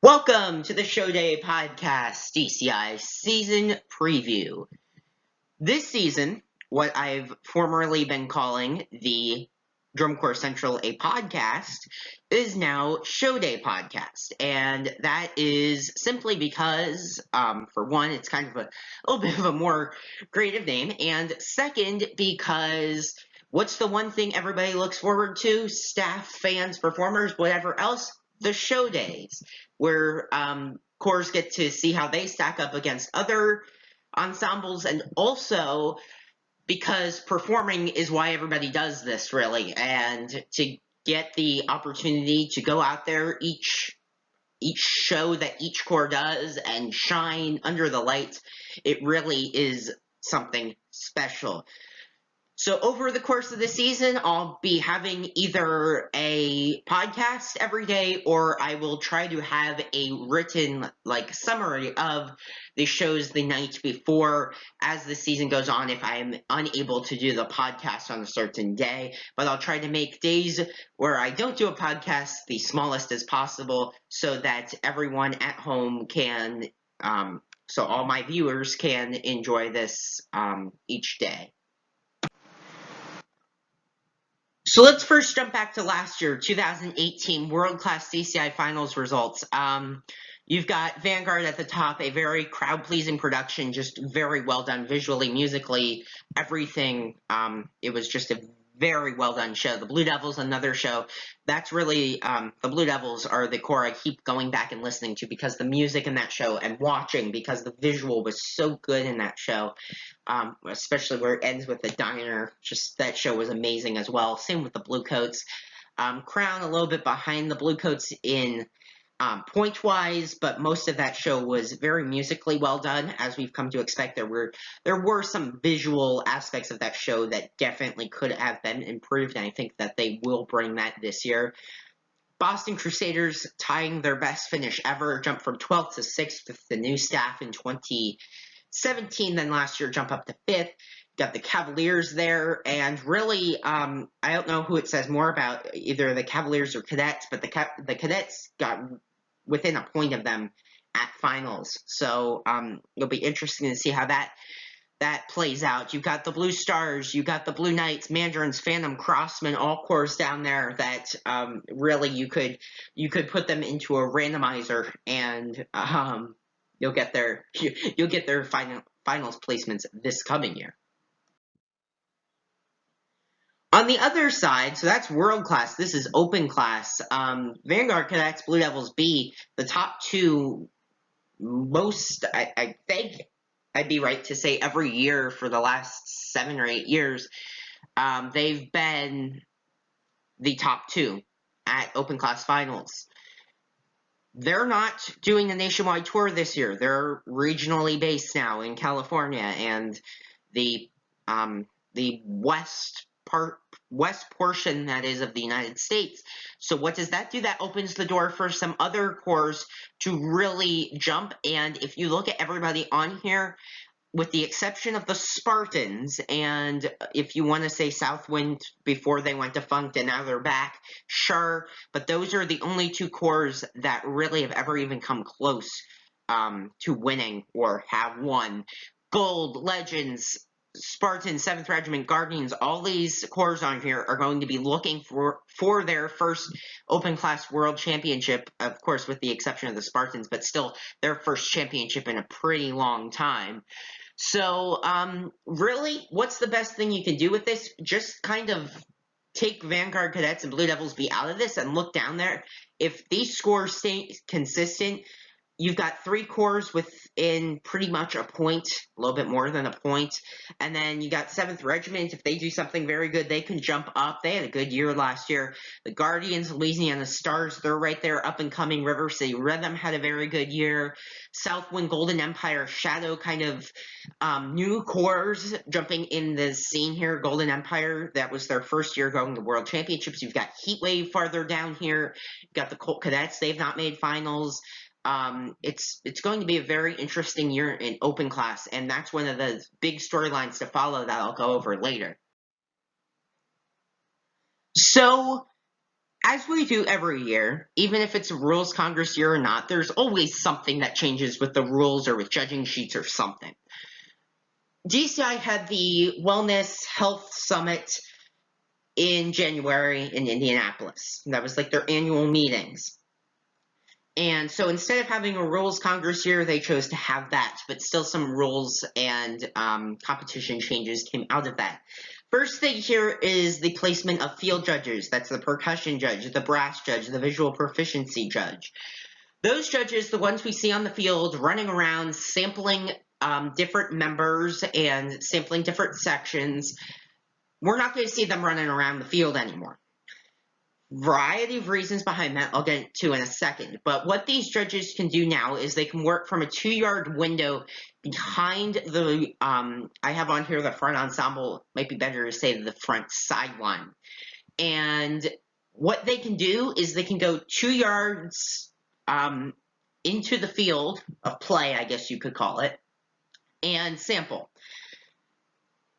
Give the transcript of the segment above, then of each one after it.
Welcome to the Show Day Podcast DCI Season Preview. This season, what I've formerly been calling the Drum Corps Central a podcast is now Show Day Podcast. And that is simply because, for one, it's kind of a little bit of a more creative name. And second, because what's the one thing everybody looks forward to? Staff, fans, performers, whatever else? The show days, where corps get to see how they stack up against other ensembles, and also because performing is why everybody does this, really, and to get the opportunity to go out there each show that each corps does and shine under the lights, it really is something special. So over the course of the season, I'll be having either a podcast every day, or I will try to have a written summary of the shows the night before as the season goes on if I am unable to do the podcast on a certain day. But I'll try to make days where I don't do a podcast the smallest as possible so that everyone at home can, so all my viewers can enjoy this each day. So let's first jump back to last year, 2018 World Class DCI Finals results. You've got Vanguard at the top, a very crowd-pleasing production, just very well done visually, musically, everything. It was just a very well done show. The Blue Devils, another show. That's really, the Blue Devils are the corps I keep going back and listening to because the music in that show, and watching because the visual was so good in that show. Especially where it ends with the diner. Just that show was amazing as well. Same with the Bluecoats. Crown a little bit behind the Bluecoats in point-wise, but most of that show was very musically well done, as we've come to expect. There were some visual aspects of that show that definitely could have been improved, and I think that they will bring that this year. Boston Crusaders tying their best finish ever, jumped from 12th to 6th with the new staff in 2017, then last year jump up to 5th. Got the Cavaliers there, and really, I don't know who it says more about, either the Cavaliers or Cadets, but the Cadets got within a point of them at finals. So it'll be interesting to see how that plays out. You've got the Blue Stars, you've got the Blue Knights, Mandarins, Phantom, Crossmen, all corps down there that really you could put them into a randomizer, and you'll get their finals placements this coming year. On the other side, so that's world class. This is open class. Vanguard Cadets, Blue Devils B, the top two most, I think I'd be right to say every year for the last 7 or 8 years, they've been the top two at open class finals. They're not doing a nationwide tour this year. They're regionally based now in California and the west portion, that is, of the United States. So what does that do? That opens the door for some other corps to really jump. And if you look at everybody on here, with the exception of the Spartans, and if you want to say Southwind before they went defunct and now they're back, sure, but those are the only two corps that really have ever even come close to winning or have won. Gold, Legends, Spartans, 7th Regiment, Guardians, all these corps on here are going to be looking for their first open class world championship, of course with the exception of the Spartans, but still their first championship in a pretty long time. So really, what's the best thing you can do with this? Just kind of take Vanguard Cadets and Blue Devils B out of this and look down there. If these scores stay consistent, you've got 3 corps within pretty much a point, a little bit more than a point. And then you got 7th Regiment. If they do something very good, they can jump up. They had a good year last year. The Guardians, Louisiana Stars, they're right there, up and coming. River City Rhythm had a very good year. Southwind, Golden Empire, Shadow, kind of new corps jumping in the scene here. Golden Empire, that was their first year going to World Championships. You've got Heatwave farther down here. You've got the Colt Cadets. They've not made finals. It's going to be a very interesting year in open class, and that's one of the big storylines to follow that I'll go over later. So as we do every year, even if it's a Rules Congress year or not, there's always something that changes with the rules or with judging sheets or something. DCI had the Wellness Health Summit in January in Indianapolis. That was like their annual meetings. And so instead of having a Rules Congress year, they chose to have that, but still some rules and competition changes came out of that. First thing here is the placement of field judges. That's the percussion judge, the brass judge, the visual proficiency judge. Those judges, the ones we see on the field running around sampling different members and sampling different sections, we're not going to see them running around the field anymore. Variety of reasons behind that I'll get to in a second. But what these judges can do now is they can work from a 2-yard window behind the, I have on here the front ensemble, might be better to say the front sideline. And what they can do is they can go 2 yards into the field of play, I guess you could call it, and sample.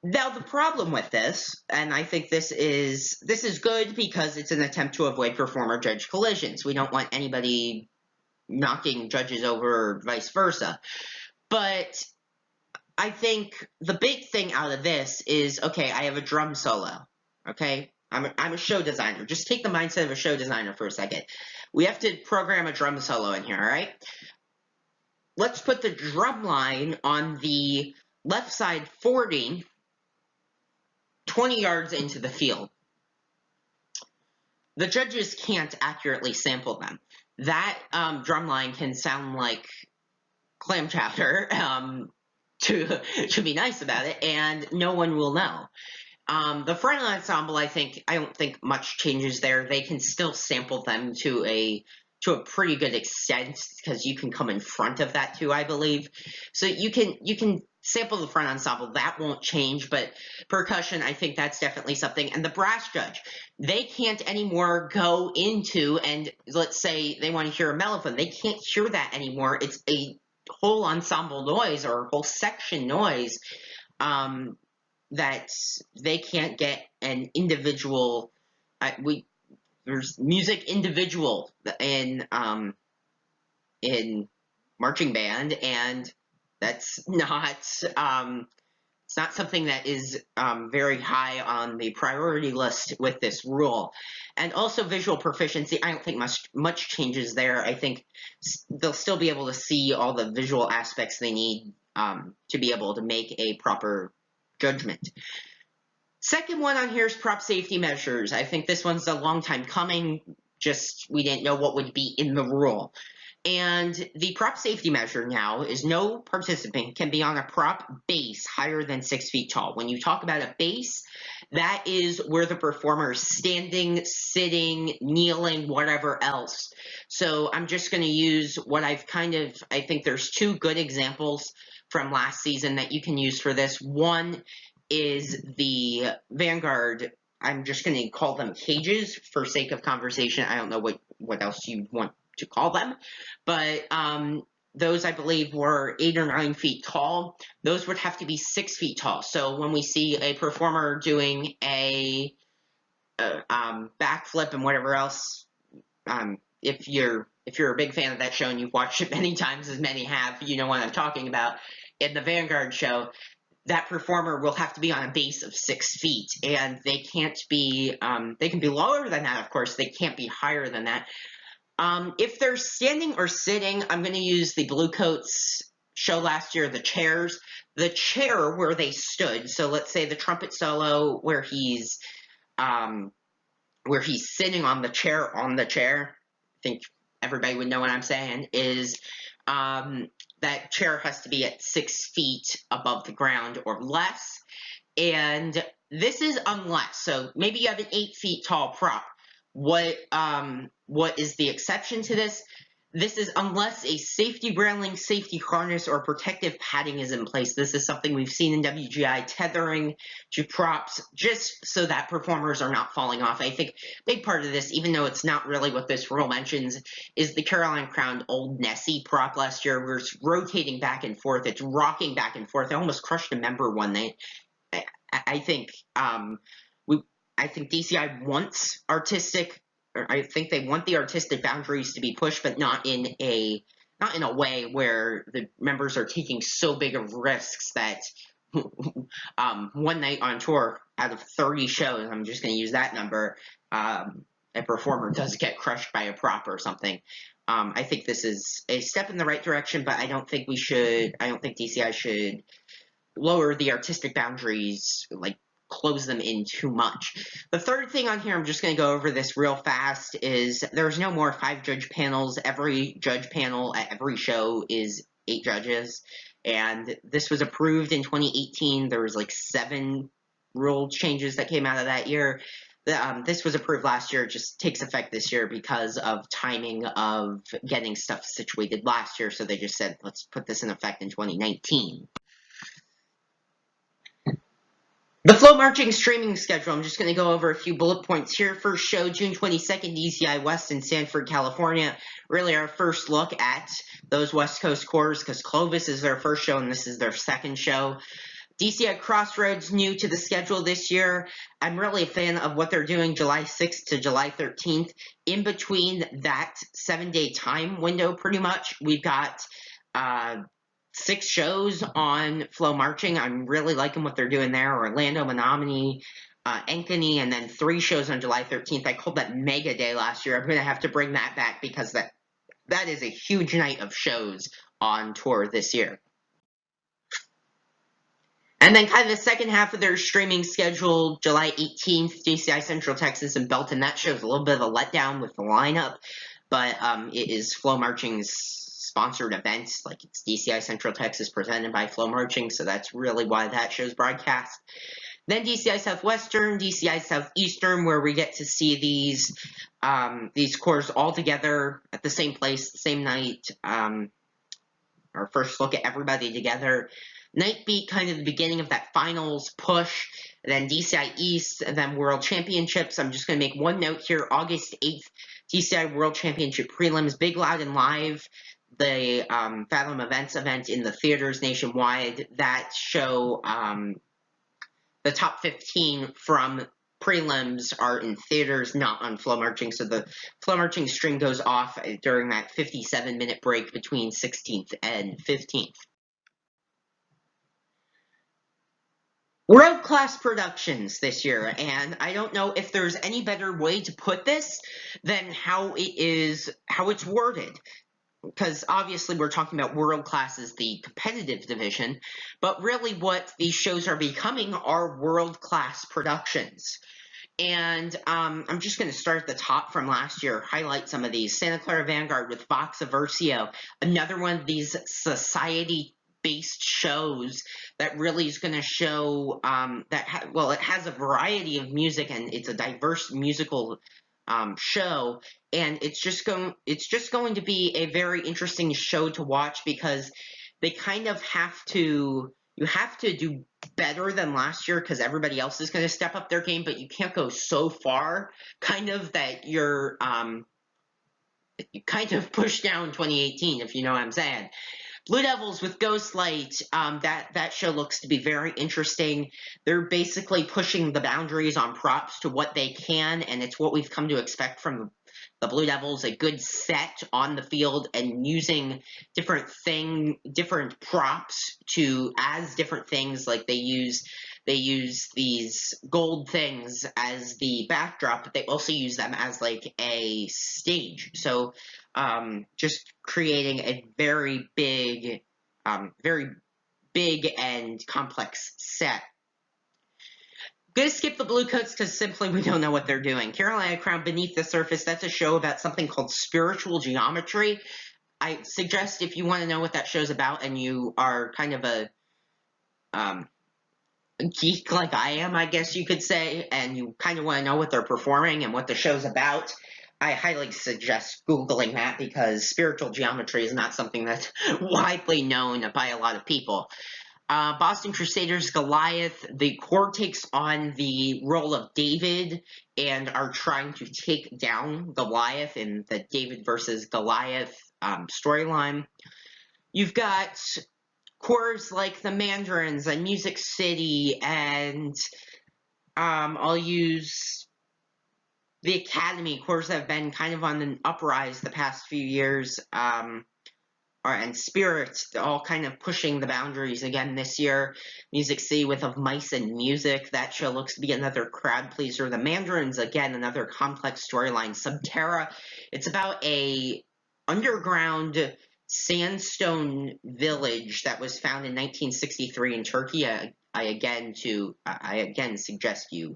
Now, the problem with this, and I think this is good because it's an attempt to avoid performer-judge collisions. We don't want anybody knocking judges over or vice versa. But I think the big thing out of this is, okay, I have a drum solo, okay? I'm a show designer. Just take the mindset of a show designer for a second. We have to program a drum solo in here, all right? Let's put the drum line on the left side 40, 20 yards into the field. The judges can't accurately sample them. That drum line can sound like clam chowder, to be nice about it, and no one will know. The front ensemble, I don't think much changes there. They can still sample them to a pretty good extent because you can come in front of that too, I believe. So you can sample the front ensemble. That won't change, but percussion, I think that's definitely something. And the brass judge, they can't anymore go into, and let's say they want to hear a mellophone. They can't hear that anymore. It's a whole ensemble noise or a whole section noise that they can't get an individual. There's music individual in marching band, and that's not it's not something that is very high on the priority list with this rule. And also visual proficiency, I don't think much changes there. I think they'll still be able to see all the visual aspects they need to be able to make a proper judgment. Second one on here is prop safety measures. I think this one's a long time coming, just we didn't know what would be in the rule. And the prop safety measure now is no participant can be on a prop base higher than 6 feet tall. When you talk about a base, that is where the performer is standing, sitting, kneeling, whatever else. So I'm just going to use what I think there's 2 good examples from last season that you can use for this. One is the Vanguard. I'm just going to call them cages for sake of conversation. I don't know what else you want to call them, but those I believe were 8 or 9 feet tall. Those would have to be 6 feet tall. So when we see a performer doing a backflip and whatever else, if you're a big fan of that show and you've watched it many times, as many have, you know what I'm talking about. In the Vanguard show, that performer will have to be on a base of 6 feet, and they can't be, they can be lower than that, of course, they can't be higher than that. If they're standing or sitting, I'm going to use the Blue Coats show last year, the chairs. The chair where they stood, so let's say the trumpet solo where he's sitting on the chair, I think everybody would know what I'm saying, is that chair has to be at 6 feet above the ground or less. And this is unless, so maybe you have an 8 feet tall prop. What is the exception to this? This is unless a safety railing, safety harness, or protective padding is in place. This is something we've seen in WGI, tethering to props just so that performers are not falling off. I think a big part of this, even though it's not really what this rule mentions, is the Caroline Crown Old Nessie prop last year, where it's rotating back and forth. It's rocking back and forth. I almost crushed a member one night. I think DCI wants artistic I think they want the artistic boundaries to be pushed, but not in a way where the members are taking so big of risks that one night on tour out of 30 shows, I'm just going to use that number, a performer does get crushed by a prop or something. I think this is a step in the right direction, but I don't think DCI should lower the artistic boundaries, like close them in too much. The third thing on here, I'm just going to go over this real fast, is there's no more 5 judge panels. Every judge panel at every show is 8 judges, and this was approved in 2018. There was like 7 rule changes that came out of that year. This was approved last year. It just takes effect this year because of timing of getting stuff situated last year, so they just said, let's put this in effect in 2019. The Flow Marching streaming schedule, I'm just going to go over a few bullet points here. First show, June 22nd, DCI West in Sanford, California. Really our first look at those West Coast corps, because Clovis is their first show and this is their second show. DCI Crossroads, new to the schedule this year. I'm really a fan of what they're doing July 6th to July 13th. In between that 7-day time window, pretty much, we've got 6 shows on Flow Marching. I'm really liking what they're doing there. Orlando, Menominee, Ankeny, and then 3 shows on July 13th. I called that Mega Day last year. I'm going to have to bring that back because that is a huge night of shows on tour this year. And then kind of the second half of their streaming schedule, July 18th, DCI Central Texas and Belton. That shows a little bit of a letdown with the lineup, but it is Flow Marching's sponsored events. Like, it's DCI Central Texas presented by Flow Marching, so that's really why that show's broadcast. Then DCI Southwestern, DCI Southeastern, where we get to see these corps all together at the same place, the same night. Our first look at everybody together. Night Beat, kind of the beginning of that finals push, then DCI East, and then World Championships. I'm just going to make one note here. August 8th, DCI World Championship prelims, Big Loud and Live, the Fathom Events event in the theaters nationwide. That show, the top 15 from prelims are in theaters, not on Flow Marching, so the Flow Marching string goes off during that 57-minute break between 16th and 15th. World-class productions this year, and I don't know if there's any better way to put this than how it's worded. Because obviously we're talking about world-class as the competitive division, but really what these shows are becoming are world-class productions. And I'm just going to start at the top from last year, highlight some of these. Santa Clara Vanguard with Vox Aversio, another one of these society-based shows that really is going to show it has a variety of music and it's a diverse musical show, and it's just going to be a very interesting show to watch because they kind of you have to do better than last year because everybody else is going to step up their game, but you can't go so far kind of that you kind of push down 2018, if you know what I'm saying. Blue Devils with Ghostlight, that show looks to be very interesting. They're basically pushing the boundaries on props to what they can, and it's what we've come to expect from the Blue Devils, a good set on the field and using different props as different things. Like they use these gold things as the backdrop, but they also use them as like a stage. So just creating a very big and complex set. Gonna skip the Bluecoats because simply we don't know what they're doing. Carolina Crown Beneath the Surface, that's a show about something called spiritual geometry. I suggest if you want to know what that show's about and you are kind of a geek like I am, I guess you could say, and you kind of want to know what they're performing and what the show's about, I highly suggest Googling that because spiritual geometry is not something that's widely known by a lot of people. Boston Crusaders Goliath, the corps takes on the role of David and are trying to take down Goliath in the David versus Goliath storyline. You've got corps like the Mandarins and Music City, and I'll use the Academy corps have been kind of on an uprise the past few years, and Spirit, all kind of pushing the boundaries again this year. Music City with Of Mice and Music, that show looks to be another crowd pleaser. The Mandarins, again, another complex storyline. Subterra, it's about a underground sandstone village that was found in 1963 in Turkey. I again suggest you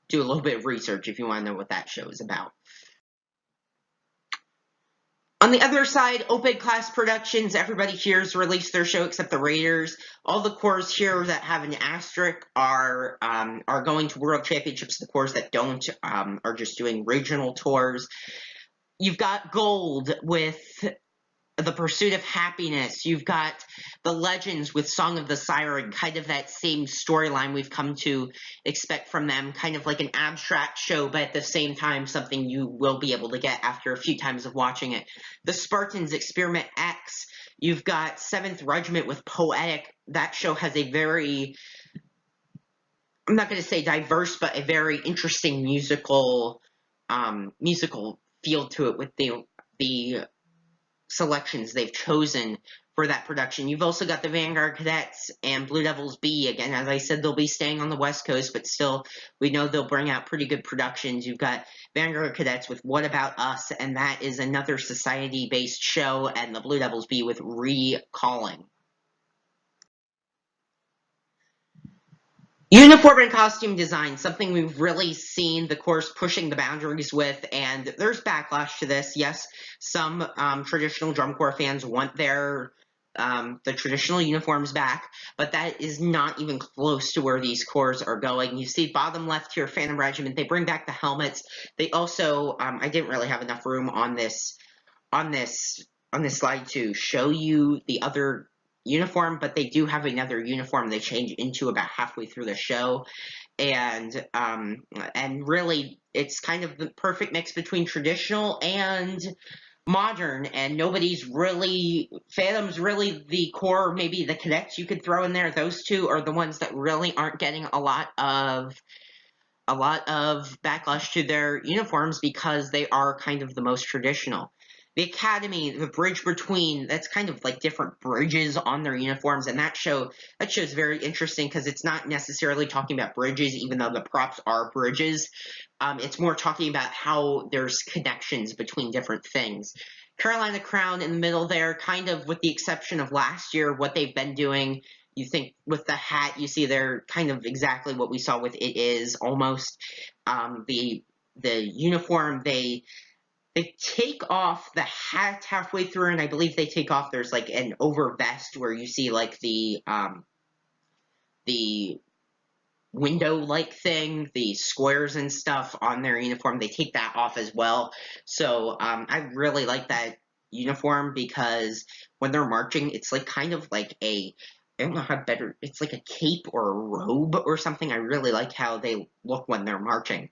do a little bit of research if you want to know what that show is about. On the other side, Open Class Productions, everybody here has released their show except the Raiders. All the corps here that have an asterisk are going to World Championships. The corps that don't are just doing regional tours. You've got Gold with The Pursuit of Happiness. You've got The Legends with Song of the Siren, kind of that same storyline we've come to expect from them, kind of like an abstract show, but at the same time something you will be able to get after a few times of watching it. The Spartans, Experiment X. You've got 7th Regiment with Poetic. That show has a very, I'm not going to say diverse, but a very interesting musical feel to it with the selections they've chosen for that production. You've also got the Vanguard Cadets and Blue Devils B. Again, as I said, they'll be staying on the West Coast, but still, we know they'll bring out pretty good productions. You've got Vanguard Cadets with What About Us, and that is another society-based show, and the Blue Devils B with Recalling. Uniform and costume design, something we've really seen the course pushing the boundaries with, and there's backlash to this. Yes, some traditional drum corps fans want the traditional uniforms back, but that is not even close to where these corps are going. You see bottom left here, Phantom Regiment, they bring back the helmets. They also, I didn't really have enough room on this slide to show you the other uniform, but they do have another uniform they change into about halfway through the show, and really it's kind of the perfect mix between traditional and modern, and Phantom's really the core. Maybe the cadets you could throw in there. Those two are the ones that really aren't getting a lot of backlash to their uniforms because they are kind of the most traditional. The Academy, the bridge between, that's kind of like different bridges on their uniforms, and that show is very interesting because it's not necessarily talking about bridges, even though the props are bridges. It's more talking about how there's connections between different things. Carolina Crown in the middle there, kind of with the exception of last year, what they've been doing. You think with the hat, you see they're kind of exactly what we saw with It Is, almost. The uniform, they take off the hat halfway through, and I believe they take off, there's like an over vest where you see like the window-like thing, the squares and stuff on their uniform. They take that off as well. So I really like that uniform because when they're marching, it's like kind of like I don't know how better, it's like a cape or a robe or something. I really like how they look when they're marching.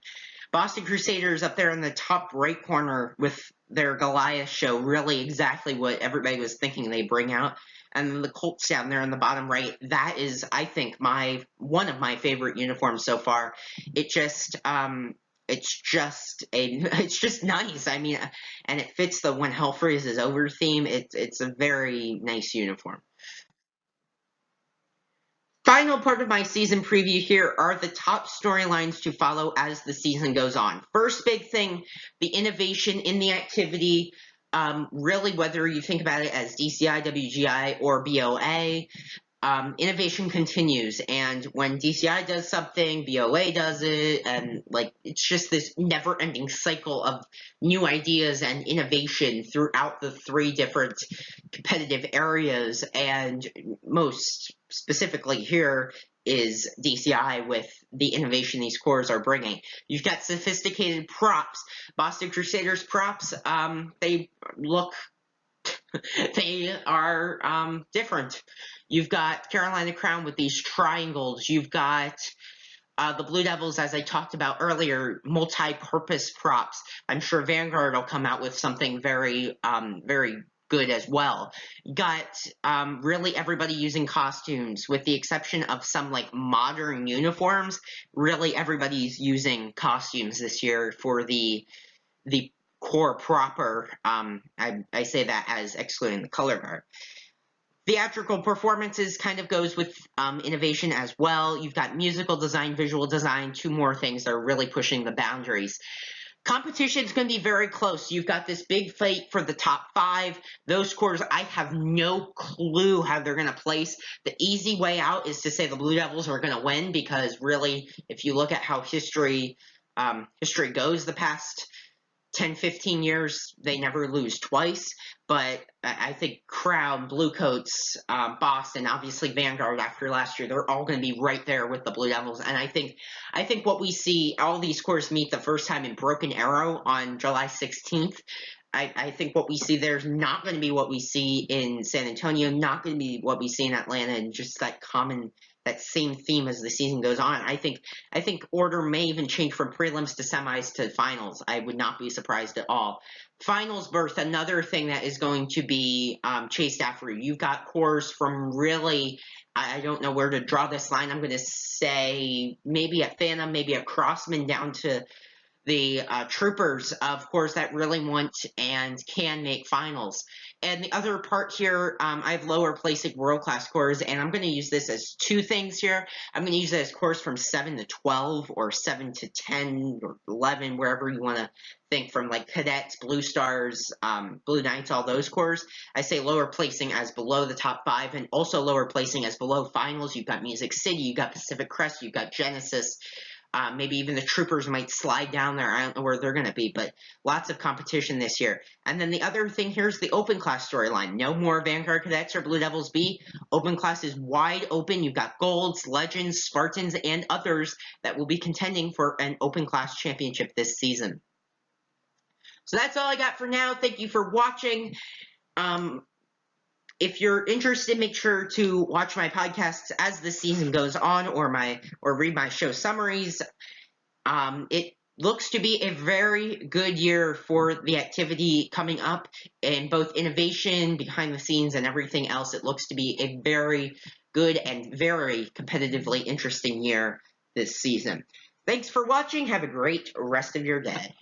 Boston Crusaders up there in the top right corner with their Goliath show, really exactly what everybody was thinking they bring out. And then the Colts down there in the bottom right, that is, I think, one of my favorite uniforms so far. It's just nice. I mean, and it fits the When Hell Freezes Over theme. It's a very nice uniform. Final part of my season preview here are the top storylines to follow as the season goes on. First big thing, the innovation in the activity. Really, whether you think about it as DCI, WGI, or BOA, innovation continues. And when DCI does something, BOA does it, and like it's just this never-ending cycle of new ideas and innovation throughout the 3 different competitive areas. And most specifically here is DCI with the innovation these corps are bringing. You've got sophisticated props. Boston Crusaders props, they are different. You've got Carolina Crown with these triangles. You've got the Blue Devils, as I talked about earlier, multi-purpose props. I'm sure Vanguard will come out with something very, very good as well. You got really everybody using costumes, with the exception of some like modern uniforms. Really everybody's using costumes this year for the core proper. I say that as excluding the color guard. Theatrical performances kind of goes with innovation as well. You've got musical design, visual design, two more things that are really pushing the boundaries. Competition's going to be very close. You've got this big fight for the top 5. Those scores, I have no clue how they're going to place. The easy way out is to say the Blue Devils are going to win, because really, if you look at how history goes the past 10, 15 years, they never lose twice. But I think Crown, Bluecoats, Boston, obviously Vanguard after last year, they're all going to be right there with the Blue Devils. And I think what we see, all these scores meet the first time in Broken Arrow on July 16th. I think what we see there is not going to be what we see in San Antonio, not going to be what we see in Atlanta, and just that same theme as the season goes on. I think order may even change from prelims to semis to finals. I would not be surprised at all. Finals berth, another thing that is going to be chased after. You've got cores from really, I don't know where to draw this line. I'm going to say maybe a Phantom, maybe a Crossman, down to the troopers, of course, that really want and can make finals. And the other part here, I have lower placing world-class cores, and I'm going to use this as two things here. I'm going to use it as cores from 7 to 12 or 7 to 10 or 11, wherever you want to think, from like Cadets, Blue Stars, Blue Knights, all those cores. I say lower placing as below the top 5, and also lower placing as below finals. You've got Music City, you've got Pacific Crest, you've got Genesis. Maybe even the troopers might slide down there. I don't know where they're going to be, but lots of competition this year. And then the other thing here is the open class storyline. No more Vanguard Cadets or Blue Devils B. Open class is wide open. You've got Golds, Legends, Spartans, and others that will be contending for an open class championship this season. So that's all I got for now. Thank you for watching. If you're interested, make sure to watch my podcasts as the season goes on, or read my show summaries. It looks to be a very good year for the activity coming up, in both innovation, behind the scenes, and everything else. It looks to be a very good and very competitively interesting year this season. Thanks for watching. Have a great rest of your day.